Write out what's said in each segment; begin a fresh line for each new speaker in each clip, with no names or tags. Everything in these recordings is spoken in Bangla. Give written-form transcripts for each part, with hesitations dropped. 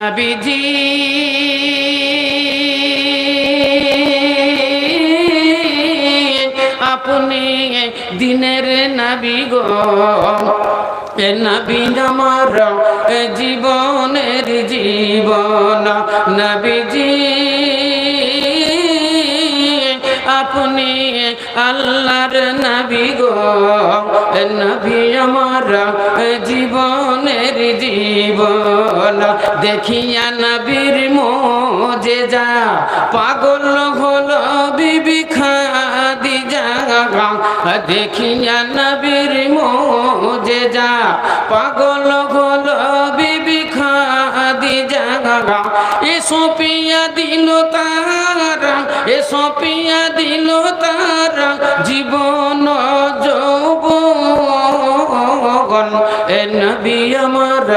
নবীজি আপনি দিনের নবী গো, এ নবী আমার জীবনের জীবন। নবীজি আপনি আল্লাহর নবী গো, এ নবী আমার জীবনের জীবন। দেখিয়া নবীর মোজেজা পাগল হলো বিবি খাদিজা। দেখিয়া নবীর মোজেজা পাগল হলো বিবি খাদিজা। এ সপিয়া দিল তারা, এ সপিয়া দিল তারা জীবন যৌবন। এ নবী আমার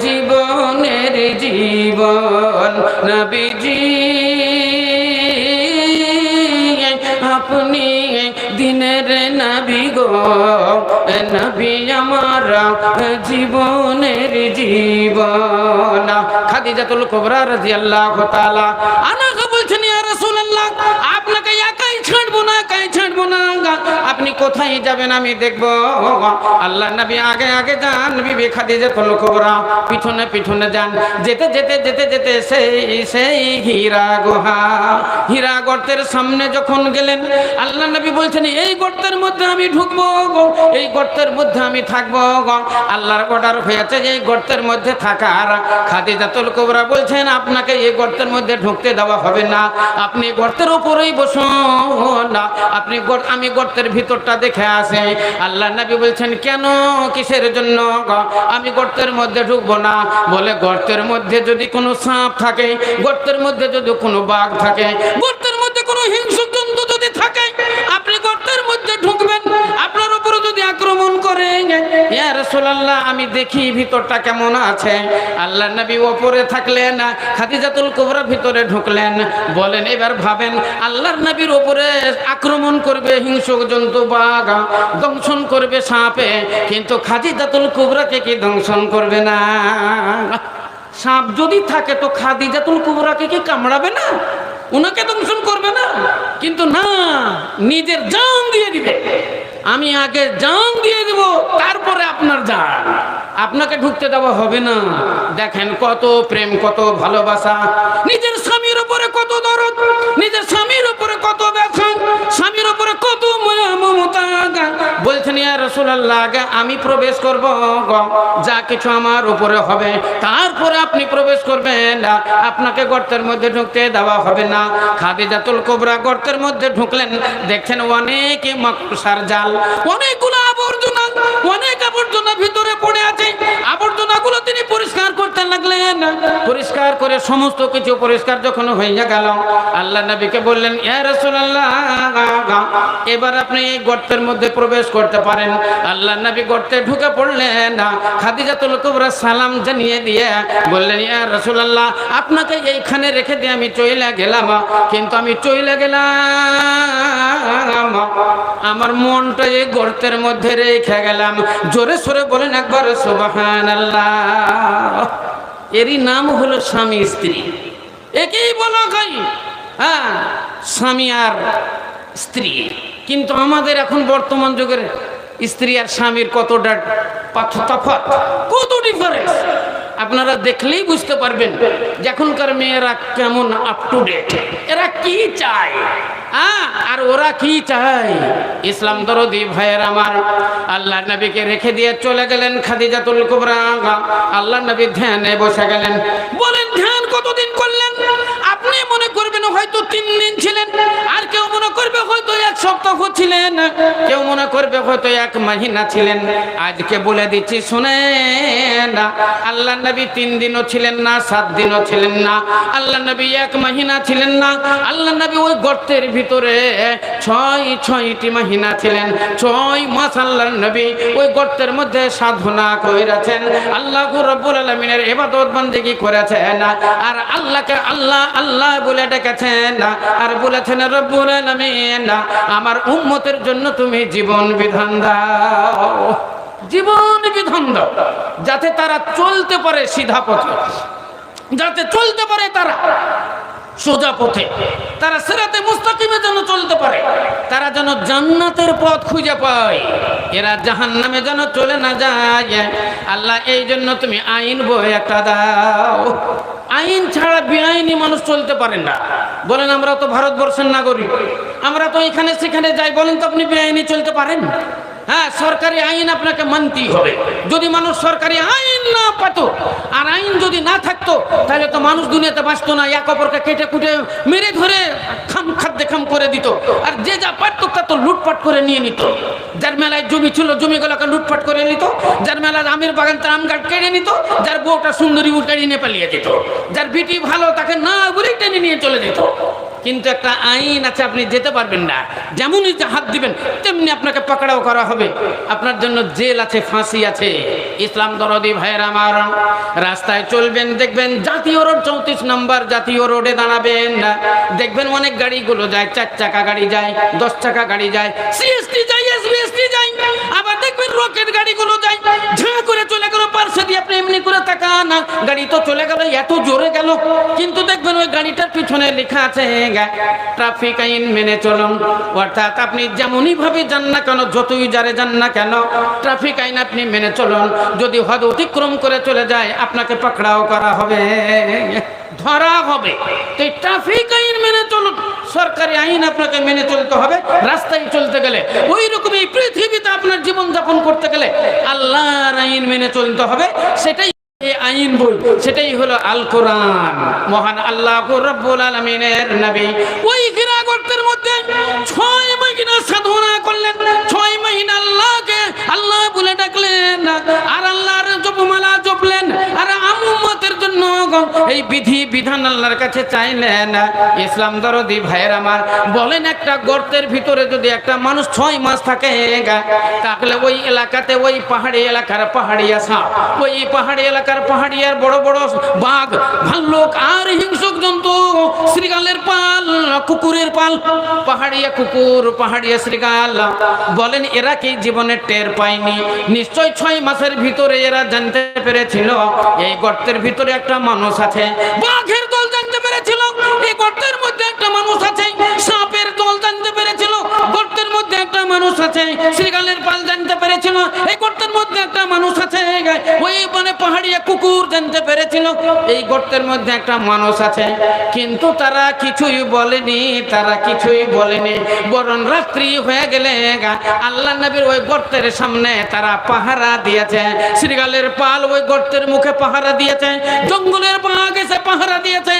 জীবনের জীবন। নবীজি আপনি দিনের নবী গো, এ নবী আমার জীবনের জীবন। খাদিজাতুল কুবরা রাদিয়াল্লাহু তাআলা আনহা বলছেন, ইয়া রাসূলুল্লাহ আপনাকে একাই ছাড়বো না, একাই ছাড়বো না। আপনি কোথায় যাবেন আমি দেখবো। আল্লাহর নবী আগে আগে যান, বিবি খাদিজাতুল কুবরা পিছনে পিছনে যান। যেতে যেতে যেতে যেতে সেই হীরা গুহা, হীরা গর্তের সামনে যখন গেলেন, আল্লাহর নবী বলছেন এই গর্তের মধ্যে আমি ঢুকবো, এই গর্তের মধ্যে আমি থাকবো। আল্লাহর অর্ডার হয়েছে যে এই গর্তের মধ্যে থাকার। খাদিজাতুল কুবরা বলছেন আপনাকে এই গর্তের মধ্যে ঢুকতে দেওয়া হবে না, আপনি গর্তের উপরেই বসুন, আপনি আমি গর্তের ভিতরটা দেখে আসে। আল্লাহর নবী বলছেন কেন, কিসের জন্য? আমি গর্তের মধ্যে ঢুকবো না। বলে গর্তের মধ্যে যদি কোনো সাপ থাকে, গর্তের মধ্যে যদি কোনো বাঘ থাকে, গর্তের মধ্যে কোনো হিংস্র জন্তু যদি থাকে, আপনি গর্তের মধ্যে ঢুকবেন, আপনার উপরে যদি আক্রমণ করে, ইয়া রাসূলুল্লাহ আমি দেখি ভিতরটা কেমন আছে। আল্লাহর নবী উপরে থাকলেন, খাদিজাতুল কুবরা ভিতরে ঢুকলেন। বলেন এবার ভাবেন, আল্লাহর নবীর উপরে আক্রমণ করবে হিংস্র জন্তু, বাঘ দংশন করবে সাপে, কিন্তু খাদিজাতুল কুবরাকে কি দংশন করবে না? সাপ যদি থাকে তো খাদিজাতুল কুবরাকে কি কামড়াবে না? উনাকে দংশন করবে না? কিন্তু না, নিজের জান দিয়ে দিবে। আমি আগে জান দিয়ে দিব, তারপরে আপনার জান, আপনাকে ঢুকতে দেওয়া হবে না। দেখেন কত প্রেম, কত ভালোবাসা, নিজের স্বামীর উপরে কত দরদ, নিজের স্বামীর উপরে কত ব্যথা, স্বামীর উপরে কত মায়া মমতা। বলছেন ইয়া রাসূলুল্লাহ আগে আমি প্রবেশ করব, যা কিছু আমার উপরে হবে তারপরে আপনি প্রবেশ করবেন, আপনাকে গর্তের মধ্যে ঢুকতে দেওয়া হবে না। খাদিজাতুল কুবরা গর্তের মধ্যে ঢুকলেন, দেখছেন অনেক মাকড়সার জাল, অনেকগুলো আবর্জনা, অনেক আবর্জনা ভিতরে পড়ে আছে। আবর্জনাগুলো তিনি পরিষ্কার করতে লাগলেন। পরিষ্কার করে সমস্ত কিছু পরিষ্কার যখন হয়ে গেল, আল্লাহর নবীকে বললেন ইয়া রাসূলুল্লাহ এবার আপনি এই গর্তের মধ্যে প্রবেশ করতে পারেন। আল্লাহর নবী গর্তে ঢুকে পড়লেন। খাদিজাতুল কুবরা সালাম জানিয়ে দিয়ে বললেন ইয়া রাসূলুল্লাহ আপনাকে এইখানে রেখে দিয়ে আমি চলে গেলাম, কিন্তু আমি চলে গেলাম আমার মনটা এই গর্তের মধ্যে রেখে গেলাম। জোরে সোরে বলেন একবার সুবহানাল্লাহ। এরই নাম হলো স্বামী স্ত্রী, একেই বলা হয় হ্যাঁ স্বামী আর স্ত্রী। কিন্তু আমাদের এখন বর্তমান যুগের স্ত্রী আর স্বামীর কতটা তফাৎ, কত ডিফারেন্স আপনারা দেখলেই বুঝতে পারবেন যে এখনকার মেয়েরা কেমন আপ টু ডেট, এরা কি চায় আর ওরা কি চায়। ইসলাম দরদি ভাইয়ের আমার, আল্লাহর নবীকে রেখে দিয়ে চলে গেলেন খাদিজাতুল কুবরা। আল্লাহর নবী ধ্যানে বসে গেলেন। বলেন ধ্যান কতদিন করলেন? আপনি মনে করবেন হয়তো 3 দিন ছিলেন, আর কেউ মনে করবে হয়তো 1 সপ্তাহ ছিলেন, কেউ মনে করবে হয়তো 1 মাহিনা ছিলেন। আজকে বলে দিচ্ছি শুনেন, আল্লাহর নবী 3 দিনও ছিলেন না, 7 দিনও ছিলেন না, আল্লাহর নবী 1 মাহিনা ছিলেন না। আল্লাহর নবী ওই গর্তের ভিতরে 6টি মাহিনা ছিলেন, 6 মাস আল্লাহর নবী ওই গর্তের মধ্যে সাধনা করেছেন, আল্লাহ রাব্বুল আলামিনের ইবাদত বন্দেগী করেছেন, আর আল্লাহকে আল্লাহ আল্লাহ বলে ডেকেছেন, আর বলেছেন রব্বুল আলামিন আমার উম্মতের জন্য তুমি জীবন বিধান দাও, জীবন বিধান দাও, যাতে তারা চলতে পারে সিধা পথে। যাতে চলতে পারে তারা সোজা পথে, তারা সিরাতে মুস্তাকিমে যেন চলতে পারে, তারা যেন জান্নাতের পথ খুঁজে পায়, এরা জাহান্নামে যেন চলে না যায়। আল্লাহ এই জন্য তুমি আইন বই একটা দাও। আইন ছাড়া বেআইনি মানুষ চলতে পারেন না। বলেন আমরা তো ভারতবর্ষের নাগরিক, আমরা তো এখানে সেখানে যাই, বলেন তো আপনি বেআইনি চলতে পারেন? হ্যাঁ, সরকারি আইন আপনাকে মানতেই হবে। যদি মানুষ সরকারি আইন না পেত আর আইন যদি না থাকতো তাহলে তো মানুষ দুনিয়াতে বাঁচতো না, এক অপরকে কেটে কুটে মেরে ধরে খাম খাদ্যে খাম করে দিত, আর যে যা পারত তা তো লুটপাট করে নিয়ে নিত। যার মেলায় জমি ছিল জমিগুলোকে লুটপাট করে নিত, যার মেলায় আমের বাগান তার আম গাছ কেড়ে নিত, যার বউটা সুন্দরী উল্টাড়ি নিয়ে পালিয়ে যেত, যার বিটি ভালো তাকে না বলে টেনে নিয়ে চলে যেত। কিন্তু একটা আইন আছে, আপনি যেতে পারবেন না, যেমনই হাত দিবেন তেমনি আপনাকে পাকড়াও করা হবে, আপনার জন্য জেল আছে, ফাঁসি আছে। ইসলাম দরদি ভাইয়েরা আমার, রাস্তায় চলবেন দেখবেন জাতীয় রোড 34 নম্বর জাতীয় রোডে দাঁড়াবেন, দেখবেন অনেক গাড়িগুলো যায়, 4 চাকা গাড়ি যায়, 10 চাকা গাড়ি যায়, সিএসটি যায়, এসবিএসটি যায়, আবার দেখবেন রকেট গাড়িগুলো যায়, ঝাঁ করে চলে গেল পার্শ্বে দিয়ে, আপনি এমনি করে তাকান, গাড়ি তো চলে গেল, এত জোরে গেল, কিন্তু দেখবেন ওই গাড়িটার পিছনে লেখা আছে ট্রাফিক আইন মেনে চলুন। অর্থাৎ আপনি যেমনই ভাবে যান না কেন, যতই জারে যান না কেন, ট্রাফিক আইন আপনি মেনে চলুন। যদি হদ অতিক্রম করে চলে যায় আপনাকে পাকড়াও করা হবে, ধরা হবে। তো এই ট্রাফিক আইন মেনে চলুন, সরকারি আইন আপনাকে মেনে চলতে হবে। রাস্তায় চলতে গেলে ওই রকম এই পৃথিবীতে আপনার জীবন যাপন করতে গেলে আল্লাহর আইন মেনে চলতে হবে, সেটাই আইন বই, সেটাই হলো আল কোরআন। মহান আল্লাহ রাব্বুল আলামিনের নবী ওই হীরা গর্তের মধ্যে 6 মাস সাধনা করলেন, 6 মাস আল্লাহকে আল্লাহ বলে ডাকলেন, আর আল্লাহর জপমালা জপলেন, আর উম্মতের জন্য এই বিধি বিধান আল্লাহর কাছে চাইলেন। ইসলাম দরদি ভাইয়ের আমার, বলেন একটা গর্তের ভিতরে যদি একটা মানুষ 6 মাস থাকে, তাহলে ওই এলাকাতে, ওই পাহাড়ি এলাকার পাহাড়িয়া সাপ, ওই পাহাড়ি এলাকার পাহাড়িয়ার বড় বড় বাঘ, ভাল্লুক আর হিংস্র জন্তু, শ্রীগালের পাল, কুকুরের পাল, পাহাড়িয়া কুকুর, পাহাড়িয়া শ্রীগাল, বলেন এরা কি জীবনে টের পায়নি? নিশ্চয় 6 মাসের ভিতরে এরা জানতে পেরেছিল এই গর্তের ভিতরে একটা মানুষ আছে। বাঘের দল জানতে পেরেছিল এই গর্তের মধ্যে একটা মানুষ আছে, সাপের দল জানতে পেরেছিল গর্তের মধ্যে একটা মানুষ আছে, শ্রীগালের পাল জানতে পেরেছিল এই গর্তের মধ্যে একটা মানুষ আছে, ওই মানে পাহাড়িয়া কুকুর জানতে পেরেছিল এই গর্তের মধ্যে একটা মানুষ আছে। কিন্তু তারা কিছুই বলেনি, তারা কিছুই বলেনি, বরং রাত্রি হয়ে গেলে আল্লাহ নবীর ওই গর্তের সামনে তারা পাহারা দিয়েছে, শ্রীগালের পাল ওই গর্তের মুখে পাহারা দিয়েছে, জঙ্গলের বাঘ এসে পাহারা দিয়েছে,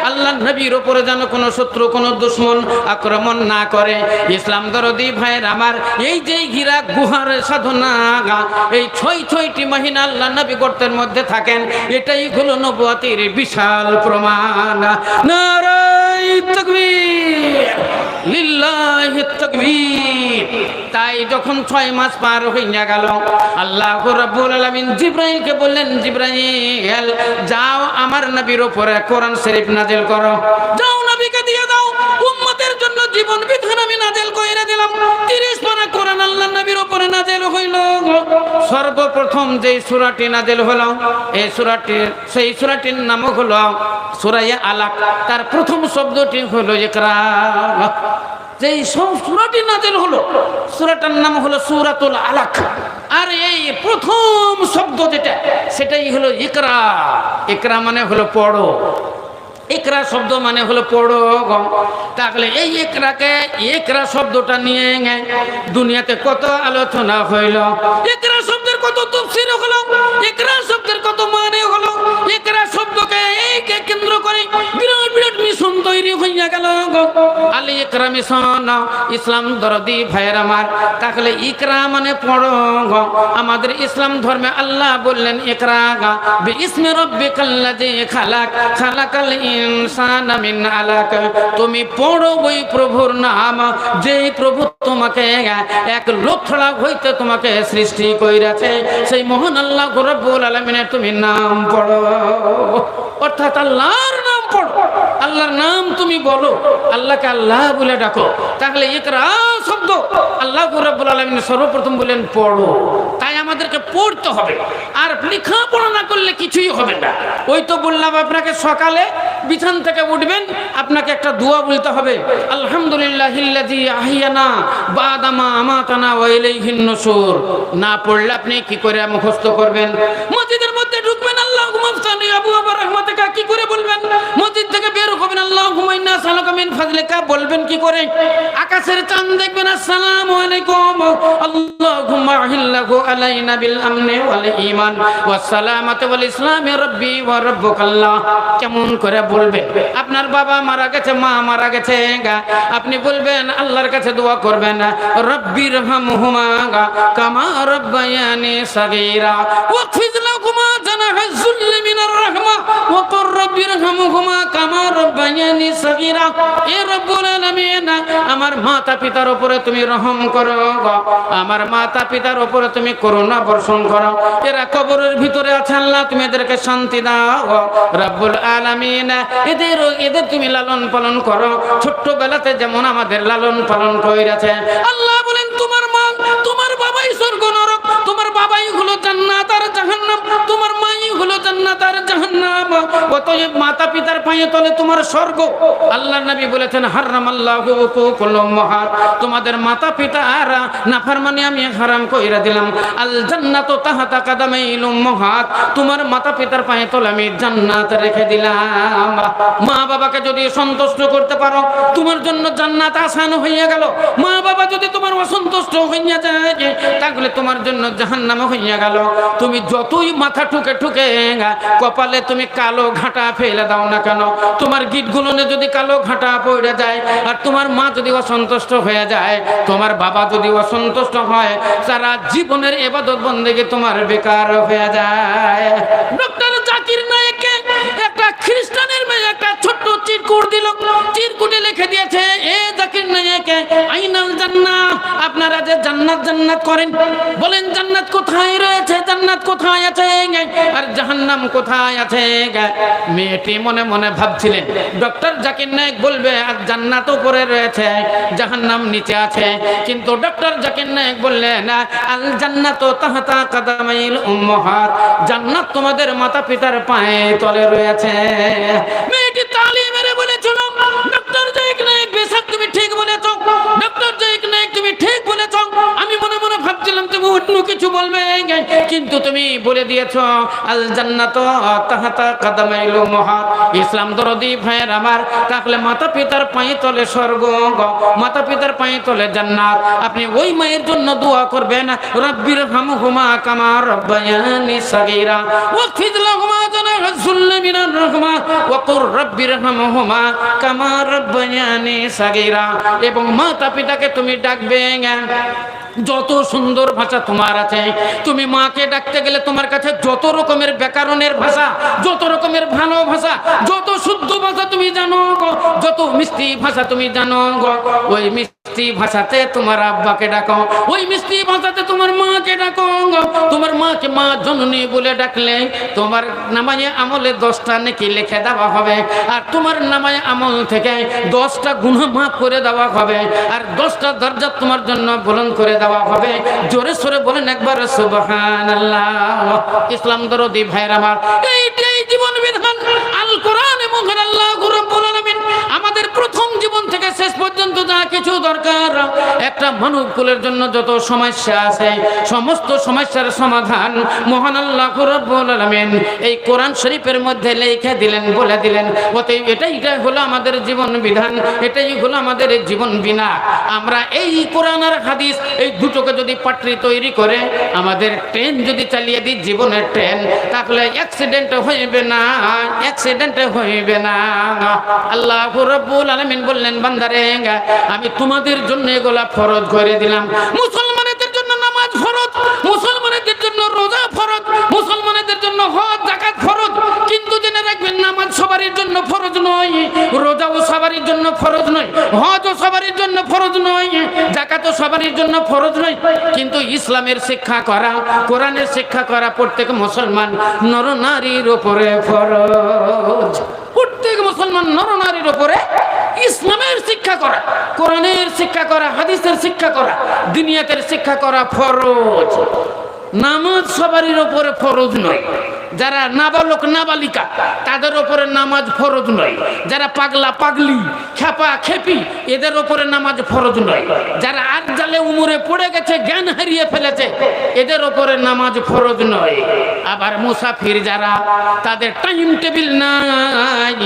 আল্লাহ নবীর উপরে যেন কোনো শত্রু, কোনো দুশ্মন আক্রমণ না করে। ইসলাম দরদি ভাইয়ের আমার, এই যে হীরা গুহার সাধনা, এই 6টি মহিনা আল্লাহ নবী গর্তের মধ্যে থাকেন, এটাই হলো নবুয়তের বিশাল প্রমাণ। নারায়ে তাকবীর, লিল্লাহি তাকবীর। তাই যখন 6 মাস পার হইয়া গেল, আল্লাহ রাব্বুল আলামিন জিবরাইলকে বললেন, জিবরাইল যাও আমার নবীর উপরে কোরআন শরীফ নাজিল করো, যাও নবীকে দিয়ে দাও, উম্মতের জন্য জীবন বিধান আমি নাজিল কইরা দিলাম। 30 পারা কোরআন আল্লাহ নবীর উপরে নাজিল হইল। সর্বপ্রথম যে সূরাটি নাজিল হলো, এই সূরাটির, সেই সূরাটির নাম হলো সূরা আলাক, তার প্রথম শব্দটি হলো ইকরা। যেই সূরাটি নাজিল হলো, সূরাটার নাম হলো সূরাতুল আলাক, আর এই প্রথম শব্দ যেটা, সেটাই হলো ইকরা। ইকরা মানে হলো পড়ো, ইকরা শব্দ মানে হলো পড়ো। তাহলে এই ইকরাকে, ইকরা শব্দটা নিয়ে দুনিয়াতে কত আলোচনা হইল, ইকরা শব্দের কত তাফসীর হলো, ইকরা শব্দের কত মানে হলো, ইকরা শব্দকে এইকে কেন্দ্র করে বিরাট বিরাট মিশন তৈরি হইয়া গেল, আল ইকরা মিশন। ইসলাম দরদি ভাইয়ের আমার, তাহলে ইকরা মানে পড়ো। আমাদের ইসলাম ধর্মে আল্লাহ বললেন ইকরা বিইসমি রাব্বিকাল্লাযী খালাক, খালাকাল ইনসানা মিন আলাক। তুমি পড়ো ওই প্রভুর নাম, যেই প্রভু তোমাকে এক লোথড়া হইতে তোমাকে সৃষ্টি কইরাছে, সেই মহান আল্লাহ রাব্বুল আলামিনের তুমি নাম পড়ো। অর্থাৎ আল্লাহর নাম পড়ো, আল্লাহর নাম তুমি বলো, আল্লাহকে আল্লাহ বলে ডাকো। তাহলে ইকরা শব্দ আল্লাহ রাব্বুল আলামিন সর্বপ্রথম বলেন পড়ো। তাই আমাদেরকে পড়তে হবে, আর লেখাপড়া না করলে কিছুই হবে না। ওই তো বললাম আপনাকে, সকালে বিছান থেকে উঠবেন, আপনাকে একটা দোয়া বলতে হবে, আলহামদুলিল্লাহিল্লাযী আহইয়ানা বা'দা মা আমাতানা ওয়া ইলাইহিন নুশুর। না পড়লে আপনি কি করে মুখস্থ করবেন? মসজিদের মধ্যে ঢুকবেন, আল্লাহুম্মা ফতানি আবওয়াবা রাহমাতিকা কি করে বলবেন? মসজিদ থেকে বের হবেন, আল্লাহুম্মা ইন্না নাসআলুকা মিন ফাযলিকা বলবেন কি করে? আকাশের চাঁদ দেখবেন, আসসালামু আলাইকুম আল্লাহুম্মা আহিল্লাহু আলাইনা বিল আমনি ওয়াল ঈমান ওয়াস সালামাতি ওয়াল ইসলামি রাব্বি ওয়া রাব্বুকাল্লাহ। কেমন করে বলবেন? আপনার বাবা মারা গেছে, মা মারা গেছে, আপনি বলবেন, আল্লাহর কাছে দোয়া করবেন, রব্বিরহামহুমা কামা রাব্বায়ানি সাগীরা ওয়াকফিজ লাহুমা জানাহাজ যুল্লি মিনার রাহমা ওয়া কুর রব্বিরহামহুমা কামা রাব্বায়ানি সাগীরা। এ রব্বুল আলামিন, আমার মাতা পিতার উপরে তুমি রহম করো, আমার মাতা পিতার উপরে তুমি করুণা বর্ষণ করো। এরা কবরের ভিতরে আছে, আল্লাহ তুমি এদেরকে শান্তি দাও রব্বুল আলামিন। এদের তুমি লালন পালন করো, ছোট্টবেলাতে যেমন আমাদের লালন পালন কইরাছে। আল্লাহ বলেন, তোমার মা তোমার বাবাই স্বর্গ নরক, তোমার বাবাই হলো জান্নাত আর জাহান্নাম, তোমার মাই হলো জান্নাত আর জাহান্নাম। অতএব মাতা পিতার পায়ে তলে তোমার স্বর্গ। আল্লাহর নবী বলেছেন, হারামাল্লাহু উকুকুল উম্মাহাত, তোমাদের মাতা পিতা আর নাফরমানি আমি হারাম কইরা দিলাম। আল জান্নাতু তাহতা কাদামাইল উম্মাহাত, তোমার মাতা পিতার পায়ে তলে আমি জান্নাত রেখে দিলাম। মা বাবাকে যদি সন্তুষ্ট করতে পারো, তোমার জন্য জান্নাত আসান হইয়া গেল। মা বাবা যদি তোমার অসন্তুষ্ট হইয়া যায়, তাহলে তোমার জন্য জাহান্নাম হইয়া গেল। তুমি যতই মাথা ঠুকে ঠুকে কপালে তুমি কালো ঘাটা ফেলে দাও না কেন, তোমার গিটগুলোনে যদি কালো ঘাটা পড়ে যায়, আর তোমার মা যদি অসন্তুষ্ট হয়ে যায়, তোমার বাবা যদি অসন্তুষ্ট হয়, সারা জীবনের ইবাদত বন্দেগী তোমার বেকার হয়ে যায়। ডক্টর জাকির নায়েককে একটা খ্রিস্টানের মেয়ে একটা ছোট্ট চিরকুট দিল, চিরকুটে লিখে দিয়েছে, এ জাকির নায়েক আইনাল জান্নাহ, আপনারা যে জান্নাত জান্নাত করেন, বলেন জান্নাত কোথায় রয়েছে, জান্নাত কোথায় আছে, আর জাহান্নাম কোথায় আছে? মেয়েটি মনে মনে ভাবছিলেন, ডক্টর জাকির নায়েক বলবে আর জান্নাত উপরে রয়েছে, জাহান্নাম নিচে আছে। কিন্তু ডক্টর জাকির নায়েক বললেন, আল জান্নাতু তাহতা কাদামাইল উম্মাহাত, জান্নাত তোমাদের মাতা পিতার পায়ে তলে রয়েছে। মেয়েটি তালি মেরে বলেছিল, ডক্টর জাকির নায়েক বেশক তুমি ঠিক বলেছো, ডক্টর জাকির নায়েক তুমি ঠিক বলেছো। আমি মনে মনে ভাবছিলাম তুমি অন্য কিছু বলবে, কিন্তু তুমি বলে দিয়েছো আল জান্নাতু তাহতা কাদামাইল উম্মাহাত। ইসলাম দরদি ভাইয়ের আমার, তাহলে মাতা পিতার পায়ে তলে স্বর্গ, মাতা পিতার পায়ে তলে জান্নাত। আপনি ওই মায়ের জন্য দোয়া করবেন, রব্বিরহামহুমা কামা রাব্বায়ানি সাগীরা ওয়াকফিজ লাহুমা জানাহাজ যুল্লি মিনার রাহমা ওয়া কুর রব্বিরহামহুমা কামা রাব্বায়ানি সাগীরা। এবং মাতা পিতাকে তুমি ডাকবে, যত সুন্দর ভাষা তোমার আছে, তুমি মাকে ডাকতে গেলে তোমার কাছে যত রকমের ব্যাকরণের ভাষা, যত রকমের ভালো ভাষা, যত শুদ্ধ ভাষা তুমি জানো, যত মিষ্টি ভাষা তুমি জানো, ওই মিষ্টি ভাষাতে তোমার আব্বাকে ডাকো, ওই মিষ্টি ভাষাতে তোমার মাকে ডাকো। তোমার মাকে মা জননী বলে ডাকলে তোমার নামায়ে আমলে 10টা নেকি লিখে দেওয়া হবে, আর তোমার নামায়ে আমল থেকে 10টা গুনাহ মাফ করে দেওয়া হবে, আর 10টা দরজা তোমার জন্য বুলন্দ করে দেওয়া হবে। জোরে সোরে বলেন একবার সুবহানাল্লাহ। ইসলাম দরদি ভাইয়ের আমার, এইটাই জীবন বিধান। আল কোরআনে মহান আল্লাহ রাব্বুল আলামিন আমাদের প্রথম জীবন থেকে শেষ পর্যন্ত যা কিছু দরকার, একটা মানব কুলের জন্য যত সমস্যা আছে, সমস্ত সমস্যার সমাধান মহান আল্লাহ রাব্বুল আলামিন এই কোরআন শরীফের মধ্যে লিখে দিলেন, বলে দিলেন। অতএব এটাই হলো আমাদের জীবন বিধান, এটাই হলো আমাদের জীবন বিনা। আমরা এই কোরআন আর হাদিস এই দুটোকে যদি পাটরি তৈরি করে আমাদের ট্রেন যদি চালিয়ে দিই, জীবনের ট্রেন, তাহলে অ্যাক্সিডেন্ট হইবে না, অ্যাক্সিডেন্ট হইবে না। আল্লাহ রাব্বুল আলামিন বললেন, বান্দারে আমি তোমাদের জন্য এগুলা ফরজ করে দিলাম। মুসলমানদের জন্য নামাজ ফরজ, মুসলমানদের জন্য রোজা ফরজ, মুসলমানদের জন্য হজ যাকাত ফরজ। কিন্তু জেনে রাখবেন, নামাজ সবারই জন্য ফরজ নয়, রোজাও সবারই জন্য ফরজ নয়, হজও সবারই জন্য ফরজ নয়, যাকাতও সবারই জন্য ফরজ নয়। কিন্তু ইসলামের শিক্ষা করা, কোরআনের শিক্ষা করা প্রত্যেক মুসলমান নর নারীর উপরে ফরজ। প্রত্যেক মুসলমান নর নারীর উপরে ইসলামের শিক্ষা করা, কোরআনের শিক্ষা করা, হাদিসের শিক্ষা করা, দুনিয়াতের শিক্ষা করা ফরজ। নামাজ সবারই উপরে ফরজ নয়। যারা নাবালক নাবালিকা তাদের উপরে নামাজ ফরজ নয়। যারা পাগলা পাগলি খেপা খেপি এদের উপরে নামাজ ফরজ নয়। যারা আজ জালে উমরে পড়ে গেছে জ্ঞান হারিয়ে ফেলেছে এদের উপরে নামাজ ফরজ নয়। আবার মুসাফির যারা তাদের টাইম টেবিল নাই,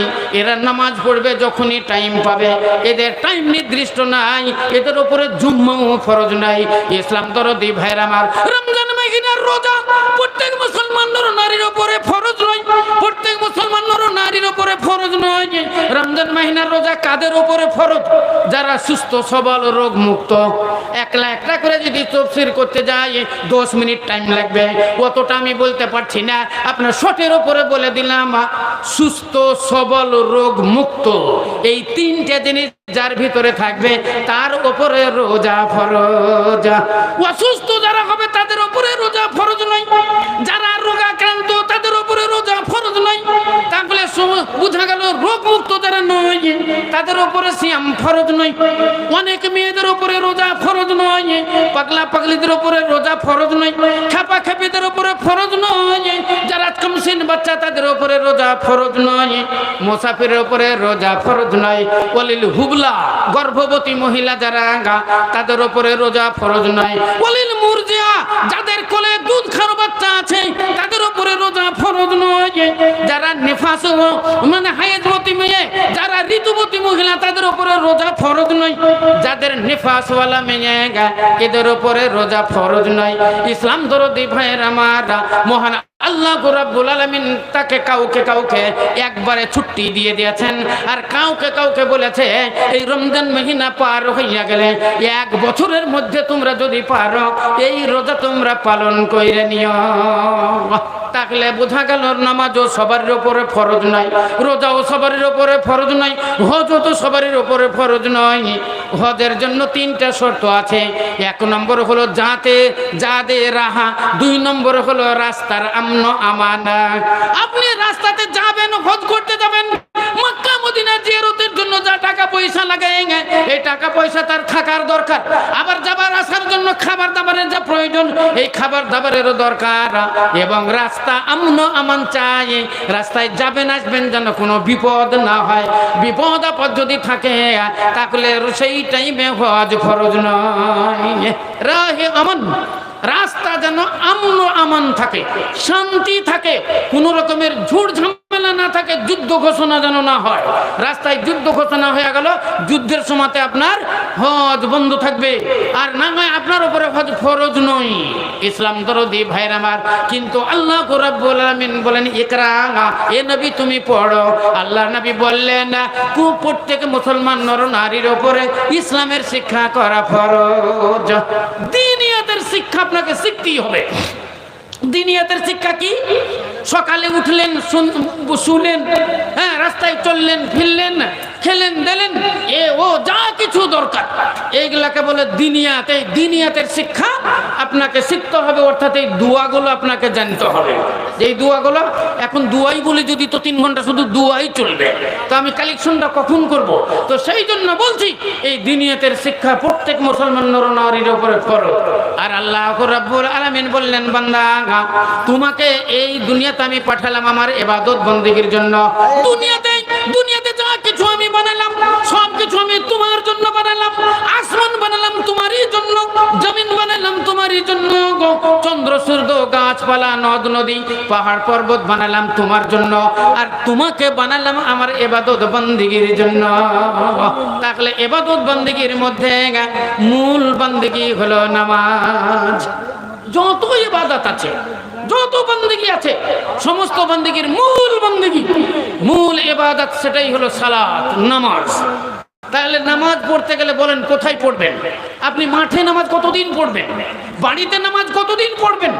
এরা নামাজ পড়বে যখনই টাইম পাবে, এদের টাইম নির্দিষ্ট নাই, এদের উপরে জুম্মাও ফরজ নাই। ইসলাম দরদি ভাইরা আমার, রমজান মাহিনার রোজা প্রত্যেক মুসলমান নারীর উপরে ফরজ নয়। প্রত্যেক মুসলমান নারীর উপরে ফরজ নয়। রমজান মাহিনার রোজা কাদের উপরে ফরজ? যারা সুস্থ সবল রোগ মুক্ত। একলা একটা করে যদি তফসির করতে যাই 10 মিনিট টাইম লাগবে, অতটা আমি বলতে পারছি না। আপনার শর্টের উপরে বলে দিলাম, সুস্থ সবল রোগ মুক্ত এই তিনটে জিনিস যার ভিতরে থাকবে তার উপরে রোজা ফরজ। অসুস্থ যারা হবে তাদের উপরে রোজা ফরজ নয়। যারা রোগাক্রান্ত তাদের উপরে রোজা ফরজ নয়। তাহলে বোঝা গেল রোগ মুক্ত যারা নয় তাদের উপরে সিয়াম ফরজ নয়। অনেক মেয়েদের উপরে রোজা ফরজ নয়। পাগলা পাগলিদের উপরে রোজা ফরজ নয়। খেপা খেপিদের উপরে ফরজ নয়। যারা কমসিন বাচ্চা তাদের উপরে রোজা ফরজ নয়। মুসাফিরের উপরে রোজা ফরজ নয়। ওয়ালিল হুবলা গর্ভবতী মহিলা যারা তাদের উপরে রোজা ফরজ নয়। ওয়ালিল মুরজিয়া যাদের কোলে দুধ খাওয়া বাচ্চা আছে তাদের উপরে রোজা ফরজ নয়। যারা নিফাস মানে হায়েজবতী মেয়ে, যারা ঋতুবতী মহিলা তাদের উপরে রোজা ফরজ নয়। যাদের নিফাসওয়ালা মেয়ে এদের উপরে রোজা ফরজ নয়। ইসলাম দরদি ভাইয়ের আমার, মহান আল্লাহ রাব্বুল আলামিন তাকে কাউকে কাউকে একবারে ছুটি দিয়ে দিয়েছেন, আর কাউকে কাউকে বলেছে এই রমজান মাহিনা পার হইয়া গেলে 1 বছরের মধ্যে তোমরা যদি পারো এই রোজা তোমরা পালন কইরে নিও। তাহলে বোঝা গেল নামাজও সবার উপরে ফরজ নয়, রোজাও সবার উপরে ফরজ নয়, হজও তো সবার উপরে ফরজ নয়। হজের জন্য 3টা শর্ত আছে। 1 নম্বর হলো যাদের রাহা, 2 নম্বর হলো রাস্তার আমন আমানা। আপনি রাস্তাতে যাবেন, হজ করতে যাবেন, মক্কা মদিনা জিয়ারতের জন্য যা টাকা পয়সা লাগে এই টাকা পয়সা তার থাকার দরকার। আবার যাবার আসার জন্য খাবার দাবারের যা প্রয়োজন এই খাবার দাবারেরও দরকার। এবং রাস্তা আমন আমান চাই, রাস্তায় যাবেন আসবেন যেন কোনো বিপদ না হয়। বিপদ আপদ যদি থাকে তাহলে সেই টাইমে হজ ফরজ নয়। রাহে আমান, রাস্তা যেন আমন আমান থাকে, শান্তি থাকে, কোন রকমের ঝুট ঝামেলা না থাকে, যুদ্ধ ঘোষণা যেন না হয়। রাস্তায় যুদ্ধ ঘোষণা হয়ে গেল, যুদ্ধের সময়তে আপনার হজ বন্ধ থাকবে, আর না হয় আপনার উপরে হজ ফরজ নয়। ইসলাম দরদি ভাইরা আমার, কিন্তু আল্লাহ রাব্বুল আলামিন বলেন ইকরা, এ নবী তুমি পড়ো। আল্লাহ নবী বললেন প্রত্যেক মুসলমান নর নারীর উপরে ইসলামের শিক্ষা করা ফরজ। দ্বীনিয়াতের শিক্ষা আপনাকে শিখতেই হবে। দ্বীনিয়াতের শিক্ষা কি? সকালে উঠলেন, শুনলেন, হ্যাঁ, রাস্তায় চললেন, ফিরলেন, খেলেন দিলেন, ও যা কিছু দরকার এইগুলাকে বলে দ্বীনিয়াত। এই দ্বীনিয়াতের শিক্ষা আপনাকে শিখতে হবে, অর্থাৎ এই দোয়াগুলো আপনাকে জানতে হবে। এই দোয়াগুলো এখন দোয়াই বলে যদি তো 3 ঘন্টা শুধু দোয়াই চলবে, তো আমি কালেকশনটা কখন করব? তো সেই জন্য বলছি এই দ্বীনিয়াতের শিক্ষা প্রত্যেক মুসলমান নর নারীর উপরে ফরজ। আর আল্লাহ রাব্বুল আলামিন বললেন, বান্দা তোমাকে এই দুনিয়াতে আমি পাঠালাম আমার ইবাদত বন্দেগীর জন্য। দুনিয়াতে যা কিছু আমি বানালাম সব কিছু আমি তোমার জন্য বানালাম। আসমান বানালাম তোমারই জন্য, জমিন বানালাম তোমারই জন্য, চন্দ্র সূর্য গাছপালা নদ নদী পাহাড় পর্বত বানালাম তোমার জন্য, আর তোমাকে বানালাম আমার ইবাদত বন্দেগীর জন্য। তাহলে ইবাদত বন্দেগীর মধ্যে মূল বন্দেগী হলো নামাজ। যত ইবাদত আছে, যত বন্দেগী আছে, সমস্ত বন্দেগীর মূল বন্দেগী, মূল ইবাদত সেটাই হলো সালাত, নামাজ। তাহলে নামাজ পড়তে গেলে বলেন কোথায় পড়বেন? আপনি মাঠে নামাজ কতদিন পড়বেন? বাড়িতে নামাজ কতদিন পড়বেন?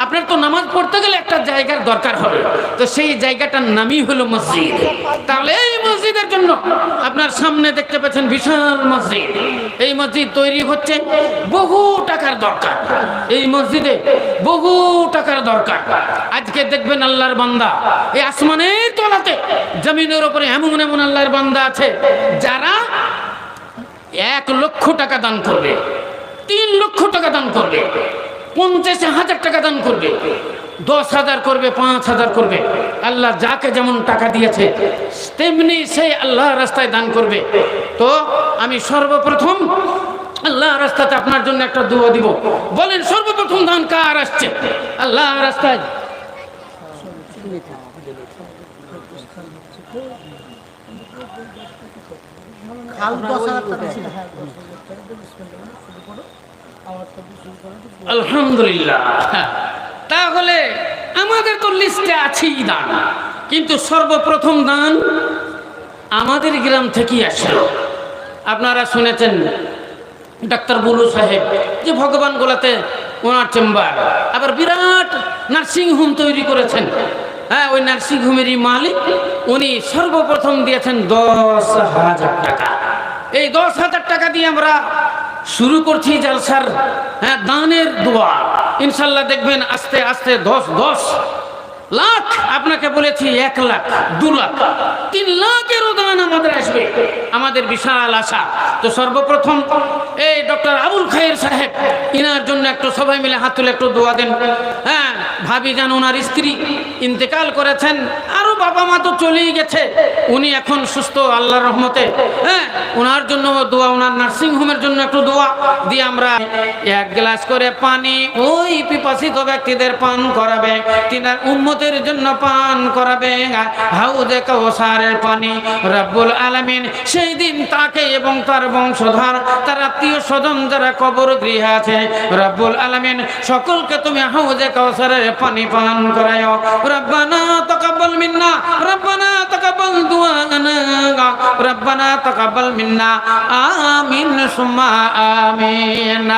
আপনার তো নামাজ পড়তে গেলে একটা জায়গার দরকার হবে, তো সেই জায়গাটার নামই হলো মসজিদ। তাহলে এই মসজিদের জন্য আপনার সামনে দেখতে পাচ্ছেন বিশাল মসজিদ। এই মসজিদ তৈরি হচ্ছে, বহু টাকার দরকার। এই মসজিদে বহু টাকার দরকার। আজকে দেখবেন আল্লাহর বান্দা এই আসমানের তলাতে, জমিনের উপরে এমন এমন আল্লাহর বান্দা আছে যারা 1 লক্ষ টাকা দান করবে, 3 লক্ষ টাকা দান করবে, 50,000 টাকা দান করবে, 10,000 করবে, 5,000 করবে। আল্লাহ যাকে যেমন টাকা দিয়েছে তেমনি সেই আল্লাহ রাস্তায় দান করবে। তো আমি সর্বপ্রথম আল্লাহ রাস্তাতে আপনার জন্য একটা দোয়া দিব। বলেন সর্বপ্রথম দান কার আসছে আল্লাহ রাস্তায়? আলহামদুলিল্লাহ। তাহলে আমাদের তো লিস্টে আছেই দান, কিন্তু সর্বপ্রথম দান আমাদের গ্রাম থেকেই আসলো। আপনারা শুনেছেন ডাক্তার বুলু সাহেব যে ভগবান গোলাতে ওনার চেম্বার, আবার বিরাট নার্সিং হোম তৈরি করেছেন। হ্যাঁ, ওই নার্সিং হোমেরই মালিক উনি সর্বপ্রথম দিয়েছেন 10,000 টাকা। এই 10,000 টাকা দিয়ে আমরা শুরু করছি জালসার দানের দোয়া। ইনশাল্লাহ দেখবেন আস্তে আস্তে 10 লাখ, আপনাকে বলেছি 1 লাখ, 2 লাখ, 3 লাখেরও দান আমাদের আসবে, আমাদের বিশাল আশা। তো সর্বপ্রথম এই ডক্টর আবুল খায়ের সাহেব, ইনার জন্য একটু সবাই মিলে হাত তুলে একটু দোয়া দেন। হ্যাঁ, ভাবি জান ওনার স্ত্রী ইন্তেকাল করেছেন, আরো বাবা মা তো চলেই গেছে, উনি এখন সুস্থ আল্লাহর রহমতে। হ্যাঁ, ওনার জন্য দোয়া, ওনার নার্সিং হোমের জন্য একটু দোয়া দিয়ে আমরা 1 গ্লাস করে পানি ওই পিপাসিত ব্যক্তিদের পান করাবে, তিনার উম্মতের জন্য পান করাবে হাউজে কাউসারের পানি। রব্বুল আলামিন সেই দিন তাকে এবং তার বংশধর, তার আত্মীয় স্বজন যারা কবর গৃহে আছে, রব্বুল আলামিন সকলকে তুমি হাউজে কাউসারের পানি পান করায়ো। রব্বানা তাকাব্বাল মিন্না, রব্বানা তাকাব্বাল দুআনা, রব্বানা তাকাব্বাল মিন্না, আমিন সুম্মা আমিন।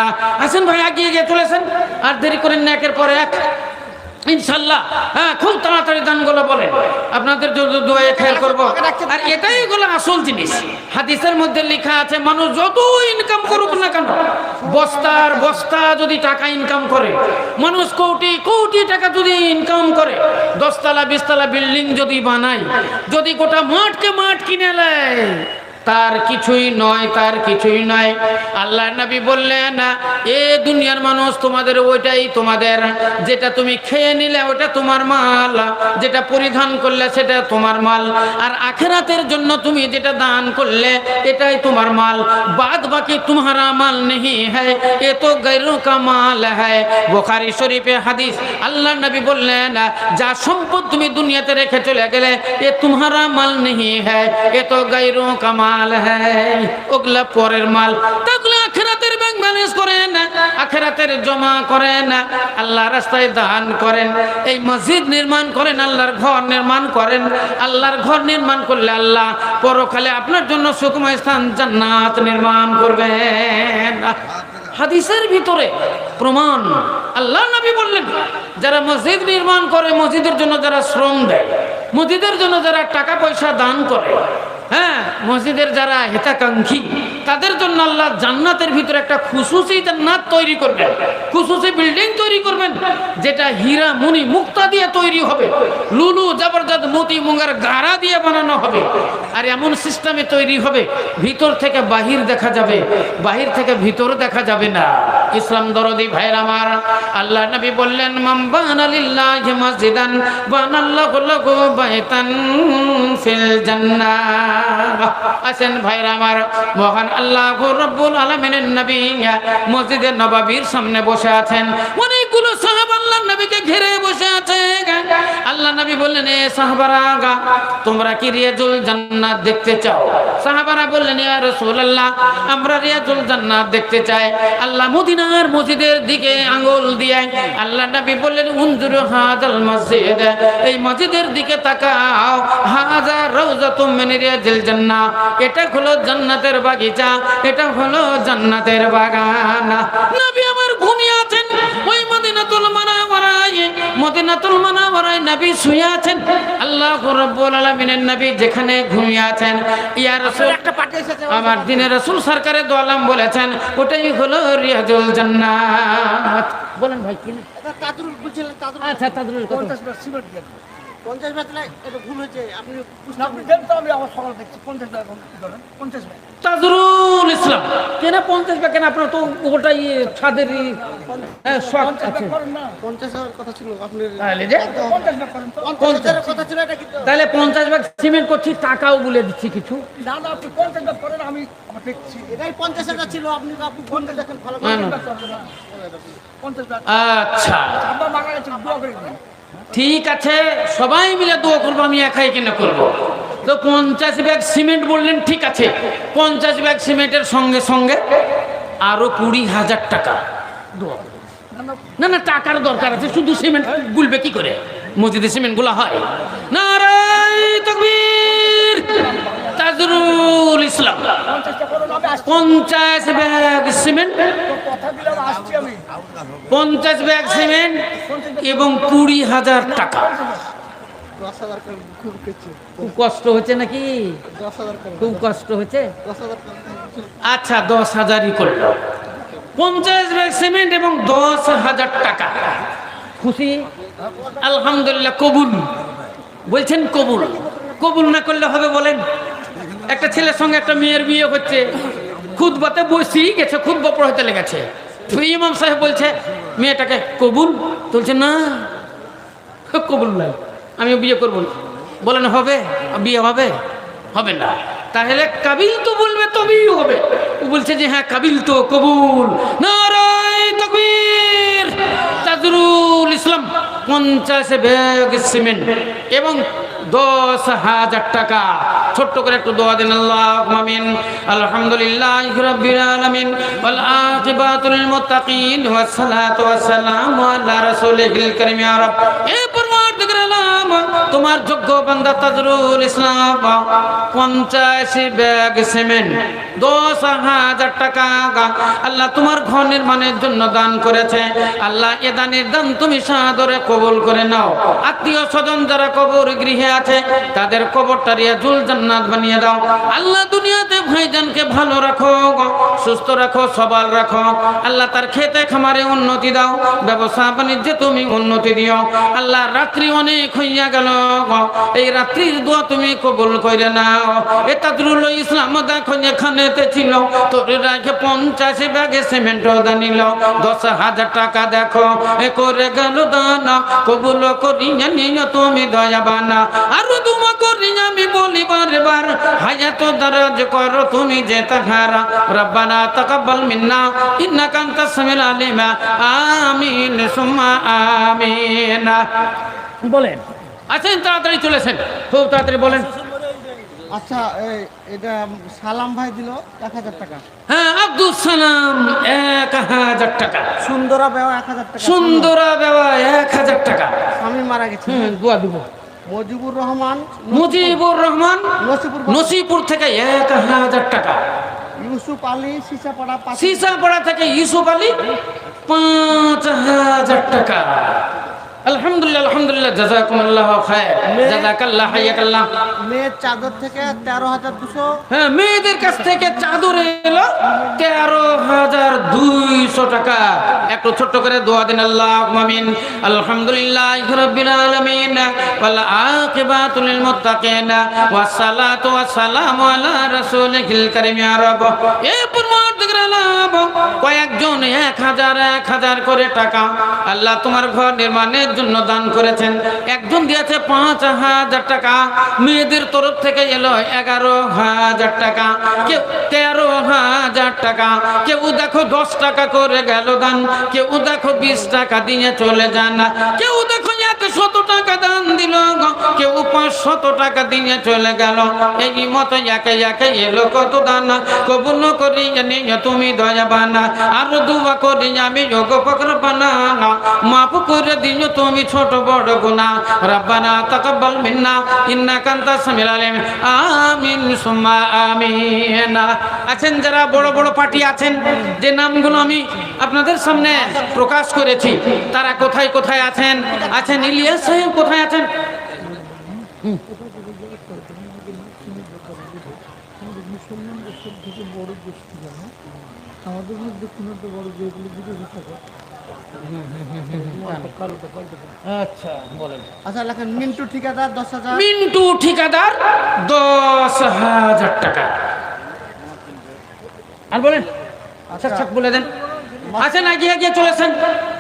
আসেন ভাই, এগিয়ে গিয়ে চলেছেন, আর দেরি করেন না, একের পর এক ইনশাল্লাহ। হ্যাঁ, খুব তাড়াতাড়ি দানগুলো বলেন, আপনাদের দোয়ায় খেয়াল করবো। আর এটাই হলো আসল জিনিস। হাদিসের মধ্যে লেখা আছে, মানুষ যত ইনকাম করুক না কেন, বস্তার বস্তা যদি টাকা ইনকাম করে, মানুষ কোটি কোটি টাকা যদি ইনকাম করে, 10 তলা 20 তলা বিল্ডিং যদি বানায়, যদি গোটা মাঠকে মাঠ কিনে নেয়, তার কিছুই নয়, তার কিছুই নয়। আল্লাহ নবী বললেন, এ দুনিয়ার মানুষ, তোমাদের ওইটাই তোমাদের, যেটা তুমি খেয়ে নিলে ওটা তোমার মাল, যেটা পরিধান করলে সেটা তোমার মাল, আর আখিরাতের জন্য তুমি যেটা দান করলে এটাই তোমার মাল। বাদ বাকি তোমারা মাল নেই হ্যায়, এ তো গৈরু কা মাল হ্যায়। বুখারী শরীফে হাদিস, আল্লাহ নবী বললেন, যা সম্পদ তুমি দুনিয়াতে রেখে চলে গেলে, এ তোমারা মাল নেই হ্যায়, এ তো গৈরু কা মাল হ্যায়, ওগুলা পরের মাল। তাহলে আখিরাতের ব্যাংক ব্যালেন্স করেন, আখিরাতের জমা করেন, আল্লাহ রাস্তায় দান করেন, এই মসজিদ নির্মাণ করেন, আল্লাহর ঘর নির্মাণ করেন। আল্লাহর ঘর নির্মাণ করলে আল্লাহ পরকালে আপনার জন্য সুখময় স্থান জান্নাত নির্মাণ করবেন। হাদিসের ভিতরে প্রমাণ, আল্লাহ নবী বললেন, যারা মসজিদ নির্মাণ করে, মসজিদের জন্য যারা শ্রম দেয়, মসজিদের জন্য যারা টাকা পয়সা দান করে, হ্যাঁ, মসজিদের যারা হিতাকাঙ্ক্ষী, তাদের জন্য আল্লাহ জান্নাতের ভিতরে একটা খুশুসি জান্নাত তৈরি করবেন, খুশুসি বিল্ডিং তৈরি করবেন, যেটা হীরা মণি মুক্তা দিয়ে তৈরি হবে, লুলু জবরদস্ত মতি মুঙ্গার গাড়া দিয়ে বানানো হবে। আর এমন সিস্টেমে তৈরি হবে, ভিতর থেকে বাহির দেখা যাবে, বাহির থেকে ভিতর দেখা যাবে না। ইসলাম দরদি ভাইরা আমার, আল্লাহ নবী বললেন, মান বানা লিল্লাহি মসজিদান বানাল্লাহু লাহু বাইতান ফিল জান্নাহ। আসেন ভাইরা আমার, মহান আল্লাহ রব্বুল আলামিনের নবী মসজিদে নববীর সামনে বসে আছেন, অনেকগুলো সাহাবা আল্লাহর নবীকে ঘিরে বসে আছে। আল্লাহ নবী বললেন, এ সাহাবারা, তোমরা কি রিয়াজুল জান্নাত দেখতে চাও? সাহাবারা বললেন, ইয়া রাসূলুল্লাহ, আমরা রিয়াজুল জান্নাত দেখতে চাই। আল্লাহ মদিনার মসজিদের দিকে আঙ্গুল দিয়ে আল্লাহ নবী বললেন, উনজুরু হাযাল মসজিদ, এই মসজিদের দিকে তাকাও, হাযা রাউযাতুম মিন রিয়াজিল জান্নাহ, এটা হলো জান্নাতের বাগিচা, এটা হলো জান্নাতের বাগান। নবী আমার ঘুমিয়ে আছেন ওই মদিনাতুল মুনাওয়ারায়, মদিনাতুল মুনাওয়ারায় নবী শুয়ে আছেন। আল্লাহ রাব্বুল আলামিনের নবী যেখানে ঘুমিয়ে আছেন, ইয়া রাসূল, আমার দিনের রাসূল সরকারে দো আলম বলেছেন, ওটাই হলো রিয়াজুল জান্নাত। বলেন ভাই, কি তাদরুল বলছিলেন? আচ্ছা, তাদরুল কত?
50 ব্যাগ এটা ভুল হয়েছে, আপনি
আপনি দেন তো, আমি আবার সকাল দেখছি 50 ব্যাগ 50 ব্যাগ।
তাজরুল ইসলাম কেন 50 ব্যাগ কেন? আপনার তো ওটাই ছাদের শখ
50
আছে।
ব্যাগ করেন না?
50-এর কথা ছিল আপনার,
তাহলে যে
50 ব্যাগ করেন তো।
50-এর কথা ছিল এটা কিন্তু।
তাহলে 50 ব্যাগ সিমেন্ট করছি, টাকাও বলে দিচ্ছি কিছু।
না না, আপনি 50 ব্যাগ করেন, আমি আবার দেখছি।
এটাই 50-এর ছিল, আপনি ফোন করে দেখেন ভালো করে।
50 ব্যাগ করবেন না। 50 ব্যাগ
আচ্ছা
আপনার মারা গেছে, দোয়া করে দিন।
ঠিক আছে, সবাই মিলে দোয়া করবো, আমি একাই কেন করবো? তো 50 ব্যাগ সিমেন্ট বললেন, ঠিক আছে। 50 ব্যাগ সিমেন্টের সঙ্গে সঙ্গে আরো 20,000 টাকা দোয়া করবো। না না, টাকার দরকার আছে, শুধু সিমেন্ট গুলবে কি করে? মসজিদে সিমেন্ট গুলা হয়? নারায়ে তাকবীর। তাজরুল ইসলাম
50টা করুন, আমি আসছি।
50 ব্যাগ সিমেন্ট,
কথা দিলাম, আসছি আমি।
50 ব্যাগ সিমেন্ট এবং 20,000 টাকা।
10,000 করে খুব কেছে,
খুব কষ্ট হচ্ছে নাকি?
10,000 করে,
খুব কষ্ট হচ্ছে।
10,000 করে।
আচ্ছা, 10,000ই করলো। 50 ব্যাগ সিমেন্ট এবং 10,000 টাকা। খুশি? আলহামদুলিল্লাহ, কবুল বলছেন? কবুল। কবুল না করলে হবে বলেন? একটা ছেলের সঙ্গে একটা মেয়ের বিয়ে হচ্ছে, খুতবাতে বসেই গেছে, খুতবা পড়াতে লেগেছে। ইমাম সাহেব বলছে মেয়েটাকে কবুল, বলছে না কবুল নাই, আমি বিয়ে করবো না। বলেন হবে? বিয়ে হবে? হবে না। তাহলে কাবিল তো বলবে তবেই হবে। ও বলছে যে হ্যাঁ কাবিল তো, কবুল। নারায়ে তাকবীর। তাজরুল ইসলাম 50 ব্যাগ সিমেন্ট এবং 10,000 টাকা। ছোট্ট করে একটু দোয়া দিন, আল্লাহুম্মা আমিন। আলহামদুলিল্লাহি রাব্বিল আলামিন ওয়াল আকিবাতু লিল মুত্তাকিন ওয়াস সালাতু ওয়াস সালামু আলা রাসূলিল কারীম। ইয়া রাব, এ পরওয়ারদিগার আলম, তোমার যোগ্য বান্দা তাজরুল ইসলাম 50 ব্যাগ সিমেন্ট 10,000 টাকা আল্লাহ তোমার ঘর নির্মাণের জন্য দান করেছে। আল্লাহ এ দানের দান তুমি সাদরে কবুল করে নাও। আত্মীয় স্বজন যারা কবর গৃহে আছে তাদের কবরটা রিয়াজুল জান্নাত বানিয়ে দাও। আল্লাহ দুনিয়াতে ভাইজানকে ভালো রাখো, সুস্থ রাখো, সবল রাখো। আল্লাহ তার খেতে খামারে উন্নতি দাও, ব্যবসা বাণিজ্যে তুমি উন্নতি দিও। আল্লাহ রাত্রি অনেক হইয়া গেল, এই রাত্রির দোয়া তুমি কবুল করে নাও। এ তাজরুল ইসলাম দেখো যেখানেতে ছিল তোর রাখে 50 ব্যাগে সিমেন্ট দানিল, 10,000 টাকা দেখো এ করে গেল দানা। কবুল করি নিও তুমি দয়াবানা, আর তোমা করি আমি বলি বারবার, হায়াত দারাজ করো তুমি যে তাহারা। রব্বানা তাকাব্বাল মিন্না ইন্নাকা আনতাস সামিউল আলিম। আমিন সুম্মা আমিন। বলেন আছেন? তাড়াতাড়ি চলেছেন, খুব তাড়াতাড়ি বলেন।
আচ্ছা, এটা সালাম ভাই দিল 1,000 টাকা।
হ্যাঁ, আব্দুল সালাম 1,000 টাকা।
সুন্দরা বেওয়া 1,000 টাকা।
সুন্দরা বেওয়া 1,000 টাকা।
স্বামী মারা গেছে।
দোয়া দিব।
মুজিবুর রহমান,
মুজিবুর রহমান
নসিপুর,
নসিপুর থেকে 1,000 টাকা।
ইউসুফ আলী সিসাপাড়া,
সিসাপাড়া থেকে ইউসুফ আলী 5,000 টাকা। আলহামদুলিল্লাহ, আলহামদুলিল্লাহ, জাযাকুমুল্লাহু খায়র, জাযাকাল্লাহ, হাইয়াকাল্লাহ।
মেয়ের চাদর থেকে 13,200।
হ্যাঁ, মেয়েদের কাছ থেকে চাদর এলো 13,200 টাকা। একটু ছোট্ট করে দোয়া দিন, আল্লাহুম্মা আমিন। আলহামদুলিল্লাহি রাব্বিল আলামিন ওয়াল আকিবাতু লিল মুত্তাকিন ওয়াস সালাতু ওয়াস সালামু আলা রাসূলিল কারীম। ইয়া রাব, এ পরওয়ারদিগার আলম, কয়েকজন 1,000 করে টাকা আল্লাহ তোমার ঘর নির্মাণের জন্য দান করেছেন। একজন দিয়েছে 5,000 টাকা, মেয়েদের তরফ থেকে এলো 11,000 টাকা, কেউ 13,000 টাকা, কেউ দেখো 10 টাকা করে গেল দান, কেউ দেখো 20 টাকা দিয়ে চলে যান, কেউ দেখো 100 টাকা দান দিল, কেউ 500 টাকা দিয়ে চলে গেল। এই মতো একে একে এলো কত দান। কবুল করি নিয়ে তুমি দয়াবান, আর দুয়া করি আমি যোগ পাকরবানা, মাফ করে দিও তুমি ছোট বড় গুনাহ। রব্বানা তাকাব্বাল মিন্না ইন্নাকা আনতাস সামিউল আলিম। আমিন সুম্মা আমিন। আছেন যারা বড় বড় পার্টি আছেন, যে নামগুলো আমি আপনাদের সামনে প্রকাশ করেছি, তারা কোথায় কোথায় আছেন? আছেন ইলিয়াস সাহেব, কোথায় আছেন?
আমাদের মধ্যে কোনো একটা বড় যেগুলো বিদেশে থাকে
আচ্ছা বলেন।
আচ্ছা লেখেন মিন্টু ঠিকাদার 10,000।
মিন্টু ঠিকাদার 10,000 টাকা। আর বলেন, আচ্ছা আচ্ছা বলে দেন। আচ্ছা না গিয়ে গিয়ে চলেছেন।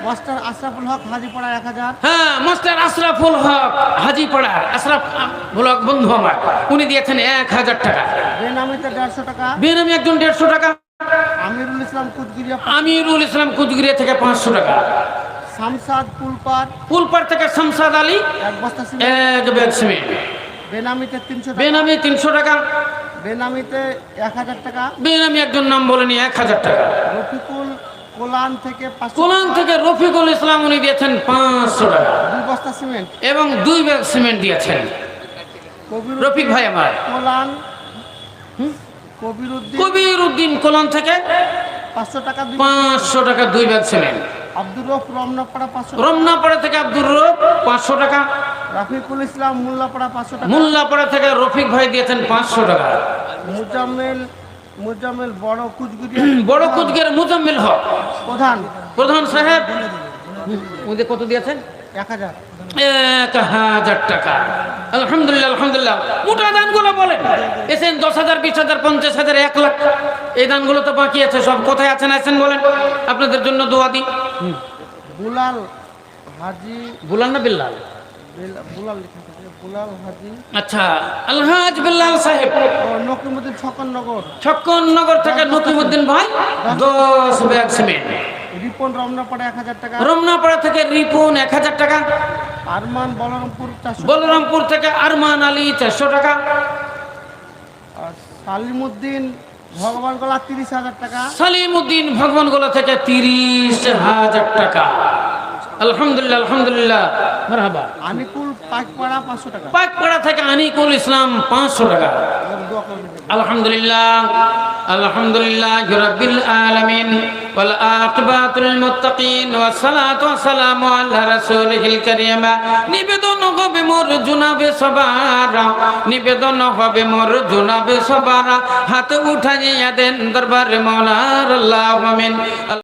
মাস্টার আশরাফুল হক হাজিপাড়া 1000।
হ্যাঁ, মাস্টার আশরাফুল হক হাজিপাড়া, আশরাফুল হক বন্ধু আমার, উনি দিয়েছেন 1000 টাকা।
বেনামিতে 150 টাকা।
বেনামি একজন 150 টাকা।
আমিরুল ইসলাম কুচগিরিয়া।
আমিরুল ইসলাম কুচগিরিয়া থেকে 500 টাকা।
শামসাদ পুলপার।
ফুলপার থেকে শামসাদ আলী
1 বস্তা সিমেন্ট।
1 bag cement.
বেনামিতে 300 টাকা।
বেনামি 300 টাকা।
বেনামিতে 1000 টাকা।
বেনামি একজন নাম বলেনি 1000 টাকা।
রফিকুল কোলান থেকে 500।
কোলান থেকে রফিকুল ইসলাম উনি দিয়েছেন 500 টাকা
2 বস্তা সিমেন্ট
এবং 2 ব্যাগ সিমেন্ট দিয়েছেন। রফিক ভাই আমার।
কোলান
কবির উদ্দিন কোলান থেকে
500 টাকা।
500 টাকা 2 ব্যাগ সিমেন্ট।
আব্দুর রফ রমনাপাড়া 500 টাকা।
রমনাপাড়া থেকে আব্দুর রব 500 টাকা।
রাফিকুল ইসলাম মোল্লাপাড়া 500 টাকা।
মোল্লাপাড়া থেকে রফিক ভাই দিয়েছেন 500 টাকা।
মুজাম্মেল বড় কুচগুড়িয়া
বড় কুচগের মুজাম্মিল হক
প্রধান
সাহেব উনি কত দিয়েছেন?
1000।
1000 টাকা। আলহামদুলিল্লাহ আলহামদুলিল্লাহ। মোটা দানগুলো বলেন। এসেন 10,000, 20,000, 50,000, 1 লাখ, এই দানগুলো তো বাকি আছে। সব কোথায় আছেন আছেন বলেন, আপনাদের জন্য দোয়া দিই।
বুলাল হাজি।
বুলাল না বিল্লাল?
বুলাল লেখা থাকে, বুলাল হাজি।
আচ্ছা, আলহাজ বিল্লাল সাহেব
নকিমুদ্দিন ছক্কননগর।
ছক্কননগর থেকে নকিমুদ্দিন ভাই 10 ব্যাগ সিমেন্ট।
রিপন রমনাপাড়া 1000 টাকা।
রমনাপাড়া থেকে রিপন 1000 টাকা।
আরমান বলরামপুর 400।
বলরামপুর থেকে আরমান আলী 400 টাকা।
আর সালিমউদ্দিন ভগবানগোলা 30,000 টাকা।
সালিমউদ্দিন ভগবানগোলা থেকে 30,000 টাকা। আলহামদুলিল্লাহ আলহামদুলিল্লাহ মারহাবা।
আনিকুল পাকপাড়া 500 টাকা।
পাকপাড়া থেকে আনিকুল ইসলাম 500 টাকা।
দোয়া করবেন।
আলহামদুলিল্লাহ আলহামদুলিল্লাহ রাব্বিল আলামিন ওয়াল আকিবাতুল মুত্তাকিন ওয়াস সালাতু ওয়াস সালামু আলা রাসূলিল কারীম। নিবেদন হবে মোর জনাবে সবার, নিবেদন হবে মোর জনাবে সবার, হাত উঠাইয়া দেন দরবারে মওলার আল্লাহ আমিন।